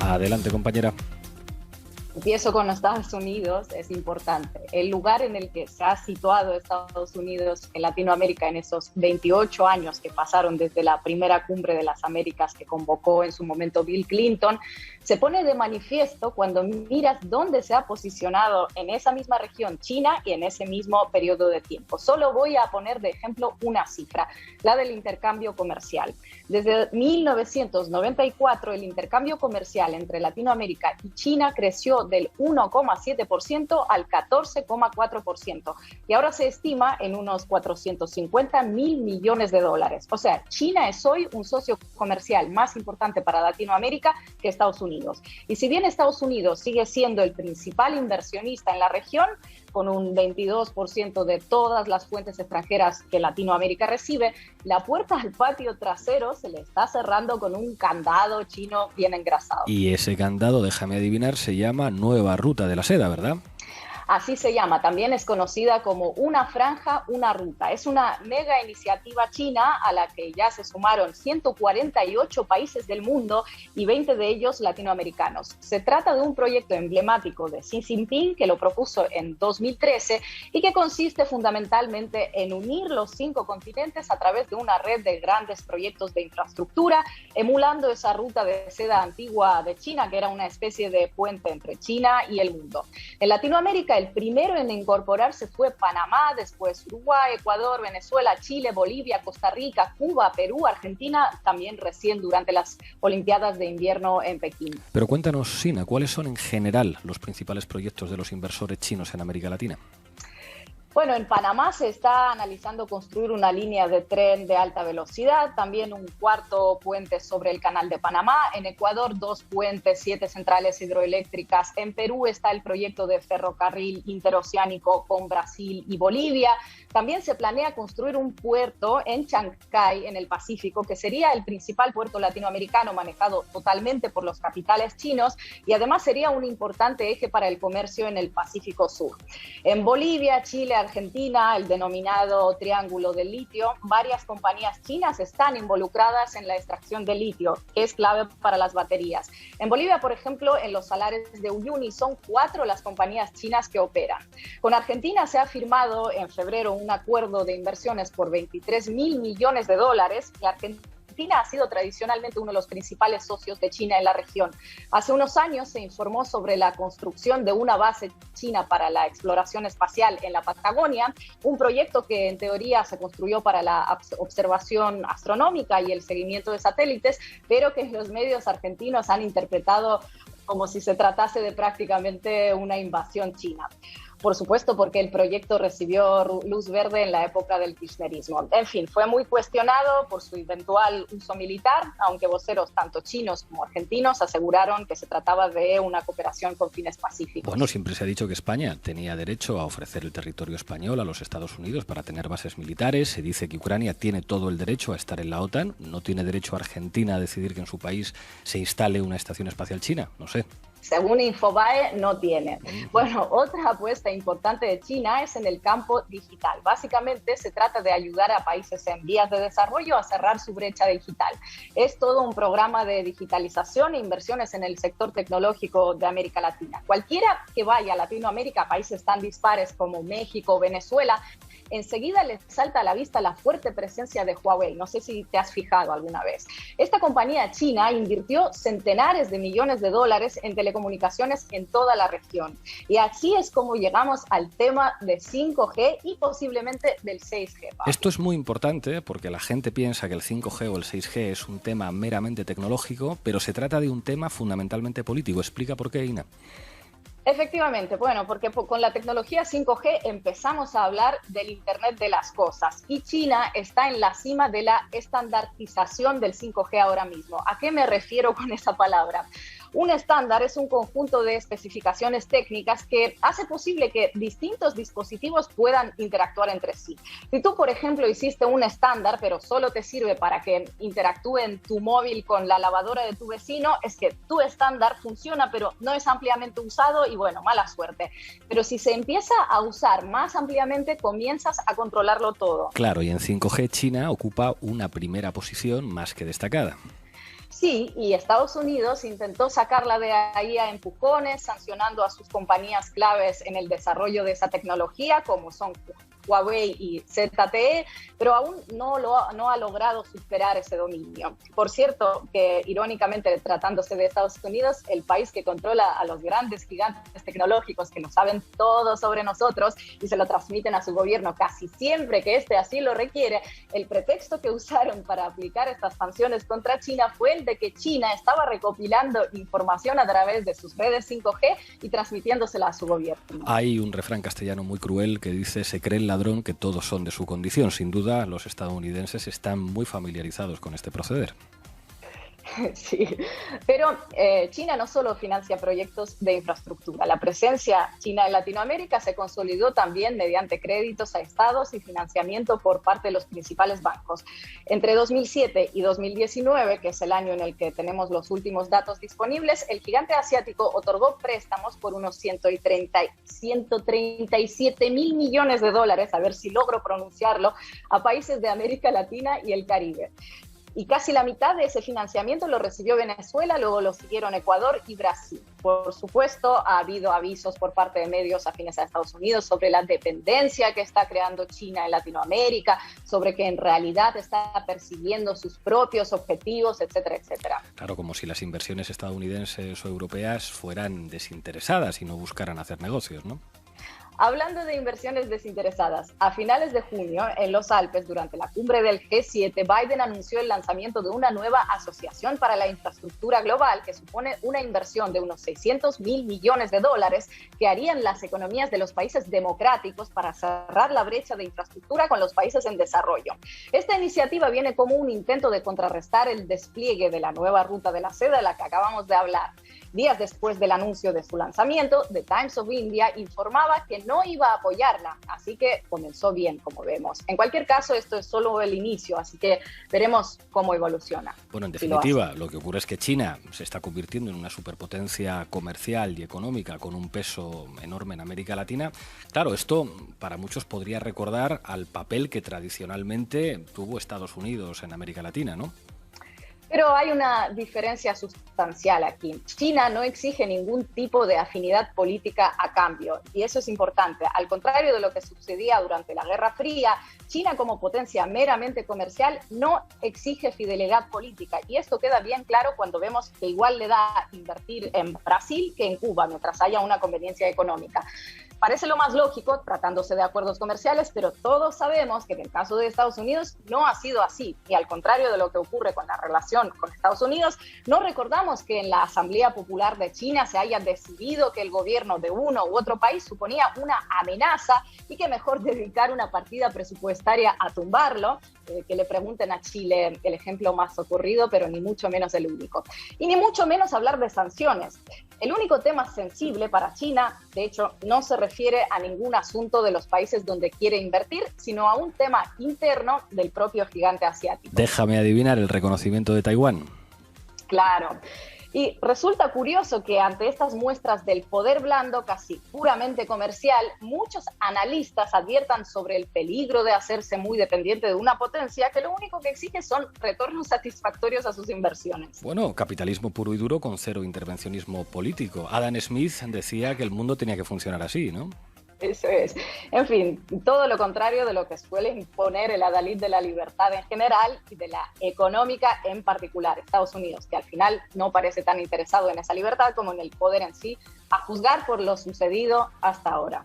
Adelante, compañera. Empiezo con Estados Unidos, es importante. El lugar en el que se ha situado Estados Unidos en Latinoamérica en esos 28 años que pasaron desde la primera cumbre de las Américas que convocó en su momento Bill Clinton, se pone de manifiesto cuando miras dónde se ha posicionado en esa misma región China y en ese mismo periodo de tiempo. Solo voy a poner de ejemplo una cifra, la del intercambio comercial. Desde 1994, el intercambio comercial entre Latinoamérica y China creció del 1,7% al 14,4%, y ahora se estima en unos 450.000 millones de dólares. O sea, China es hoy un socio comercial más importante para Latinoamérica que Estados Unidos. Y si bien Estados Unidos sigue siendo el principal inversionista en la región, con un 22% de todas las fuentes extranjeras que Latinoamérica recibe, la puerta al patio trasero se le está cerrando con un candado chino bien engrasado. Y ese candado, déjame adivinar, se llama Nueva Ruta de la Seda, ¿verdad? Así se llama, también es conocida como Una Franja, Una Ruta. Es una mega iniciativa china a la que ya se sumaron 148 países del mundo y 20 de ellos latinoamericanos. Se trata de un proyecto emblemático de Xi Jinping que lo propuso en 2013 y que consiste fundamentalmente en unir los 5 continentes a través de una red de grandes proyectos de infraestructura, emulando esa ruta de seda antigua de China, que era una especie de puente entre China y el mundo. En Latinoamérica, el primero en incorporarse fue Panamá, después Uruguay, Ecuador, Venezuela, Chile, Bolivia, Costa Rica, Cuba, Perú, Argentina, también recién durante las Olimpiadas de Invierno en Pekín. Pero cuéntanos, Sina, ¿cuáles son en general los principales proyectos de los inversores chinos en América Latina? Bueno, en Panamá se está analizando construir una línea de tren de alta velocidad, también un cuarto puente sobre el Canal de Panamá. En Ecuador, 2 puentes, 7 centrales hidroeléctricas. En Perú está el proyecto de ferrocarril interoceánico con Brasil y Bolivia. También se planea construir un puerto en Chancay, en el Pacífico, que sería el principal puerto latinoamericano manejado totalmente por los capitales chinos, y además sería un importante eje para el comercio en el Pacífico Sur. En Bolivia, Chile, Argentina, el denominado Triángulo del Litio, varias compañías chinas están involucradas en la extracción de litio, que es clave para las baterías. En Bolivia, por ejemplo, en los salares de Uyuni son 4 las compañías chinas que operan. Con Argentina se ha firmado en febrero un acuerdo de inversiones por 23.000 millones de dólares, y Argentina ha sido tradicionalmente uno de los principales socios de China en la región. Hace unos años se informó sobre la construcción de una base china para la exploración espacial en la Patagonia, un proyecto que en teoría se construyó para la observación astronómica y el seguimiento de satélites, pero que los medios argentinos han interpretado como si se tratase de prácticamente una invasión china. Por supuesto, porque el proyecto recibió luz verde en la época del kirchnerismo. En fin, fue muy cuestionado por su eventual uso militar, aunque voceros tanto chinos como argentinos aseguraron que se trataba de una cooperación con fines pacíficos. Bueno, siempre se ha dicho que España tenía derecho a ofrecer el territorio español a los Estados Unidos para tener bases militares. Se dice que Ucrania tiene todo el derecho a estar en la OTAN. No tiene derecho Argentina a decidir que en su país se instale una estación espacial china. No sé. Según Infobae, no tiene. Bueno, otra apuesta importante de China es en el campo digital. Básicamente se trata de ayudar a países en vías de desarrollo a cerrar su brecha digital. Es todo un programa de digitalización e inversiones en el sector tecnológico de América Latina. Cualquiera que vaya a Latinoamérica, a países tan dispares como México o Venezuela, enseguida les salta a la vista la fuerte presencia de Huawei. No sé si te has fijado alguna vez. Esta compañía china invirtió centenares de millones de dólares en telecomunicaciones en toda la región. Y así es como llegamos al tema de 5G y posiblemente del 6G. Esto es muy importante porque la gente piensa que el 5G o el 6G es un tema meramente tecnológico, pero se trata de un tema fundamentalmente político. Explica por qué, Ina. Efectivamente, bueno, porque con la tecnología 5G empezamos a hablar del Internet de las cosas y China está en la cima de la estandarización del 5G ahora mismo. ¿A qué me refiero con esa palabra? Un estándar es un conjunto de especificaciones técnicas que hace posible que distintos dispositivos puedan interactuar entre sí. Si tú, por ejemplo, hiciste un estándar, pero solo te sirve para que interactúen tu móvil con la lavadora de tu vecino, es que tu estándar funciona, pero no es ampliamente usado y, bueno, mala suerte. Pero si se empieza a usar más ampliamente, comienzas a controlarlo todo. Claro, y en 5G China ocupa una primera posición más que destacada. Sí, y Estados Unidos intentó sacarla de ahí a empujones, sancionando a sus compañías claves en el desarrollo de esa tecnología, como son Huawei y ZTE, pero aún no ha logrado superar ese dominio. Por cierto, que irónicamente, tratándose de Estados Unidos, el país que controla a los grandes gigantes tecnológicos que lo saben todo sobre nosotros y se lo transmiten a su gobierno casi siempre que éste así lo requiere, el pretexto que usaron para aplicar estas sanciones contra China fue el de que China estaba recopilando información a través de sus redes 5G y transmitiéndosela a su gobierno. Hay un refrán castellano muy cruel que dice: se cree el ladrón que todos son de su condición. Sin duda, los estadounidenses están muy familiarizados con este proceder. Sí, pero China no solo financia proyectos de infraestructura. La presencia china en Latinoamérica se consolidó también mediante créditos a estados y financiamiento por parte de los principales bancos. Entre 2007 y 2019, que es el año en el que tenemos los últimos datos disponibles, el gigante asiático otorgó préstamos por unos 137 mil millones de dólares, a ver si logro pronunciarlo, a países de América Latina y el Caribe. Y casi la mitad de ese financiamiento lo recibió Venezuela, luego lo siguieron Ecuador y Brasil. Por supuesto, ha habido avisos por parte de medios afines a Estados Unidos sobre la dependencia que está creando China en Latinoamérica, sobre que en realidad está persiguiendo sus propios objetivos, etcétera, etcétera. Claro, como si las inversiones estadounidenses o europeas fueran desinteresadas y no buscaran hacer negocios, ¿no? Hablando de inversiones desinteresadas, a finales de junio, en los Alpes, durante la cumbre del G7, Biden anunció el lanzamiento de una nueva asociación para la infraestructura global que supone una inversión de unos 600 mil millones de dólares que harían las economías de los países democráticos para cerrar la brecha de infraestructura con los países en desarrollo. Esta iniciativa viene como un intento de contrarrestar el despliegue de la nueva ruta de la seda de la que acabamos de hablar. Días después del anuncio de su lanzamiento, The Times of India informaba que no iba a apoyarla, así que comenzó bien, como vemos. En cualquier caso, esto es solo el inicio, así que veremos cómo evoluciona. Bueno, en definitiva, lo que ocurre es que China se está convirtiendo en una superpotencia comercial y económica con un peso enorme en América Latina. Claro, esto para muchos podría recordar al papel que tradicionalmente tuvo Estados Unidos en América Latina, ¿no? Pero hay una diferencia sustancial aquí. China no exige ningún tipo de afinidad política a cambio, y eso es importante. Al contrario de lo que sucedía durante la Guerra Fría, China como potencia meramente comercial no exige fidelidad política, y esto queda bien claro cuando vemos que igual le da invertir en Brasil que en Cuba, mientras haya una conveniencia económica. Parece lo más lógico, tratándose de acuerdos comerciales, pero todos sabemos que en el caso de Estados Unidos no ha sido así. Y al contrario de lo que ocurre con la relación con Estados Unidos, no recordamos que en la Asamblea Popular de China se haya decidido que el gobierno de uno u otro país suponía una amenaza y que mejor dedicar una partida presupuestaria a tumbarlo, que le pregunten a Chile el ejemplo más ocurrido, pero ni mucho menos el único. Y ni mucho menos hablar de sanciones. El único tema sensible para China, de hecho, no se refiere a ningún asunto de los países donde quiere invertir, sino a un tema interno del propio gigante asiático. Déjame adivinar, el reconocimiento de Taiwán. Claro. Y resulta curioso que ante estas muestras del poder blando, casi puramente comercial, muchos analistas adviertan sobre el peligro de hacerse muy dependiente de una potencia que lo único que exige son retornos satisfactorios a sus inversiones. Bueno, capitalismo puro y duro con cero intervencionismo político. Adam Smith decía que el mundo tenía que funcionar así, ¿no? Eso es. En fin, todo lo contrario de lo que suele imponer el adalid de la libertad en general y de la económica en particular. Estados Unidos, que al final no parece tan interesado en esa libertad como en el poder en sí, a juzgar por lo sucedido hasta ahora.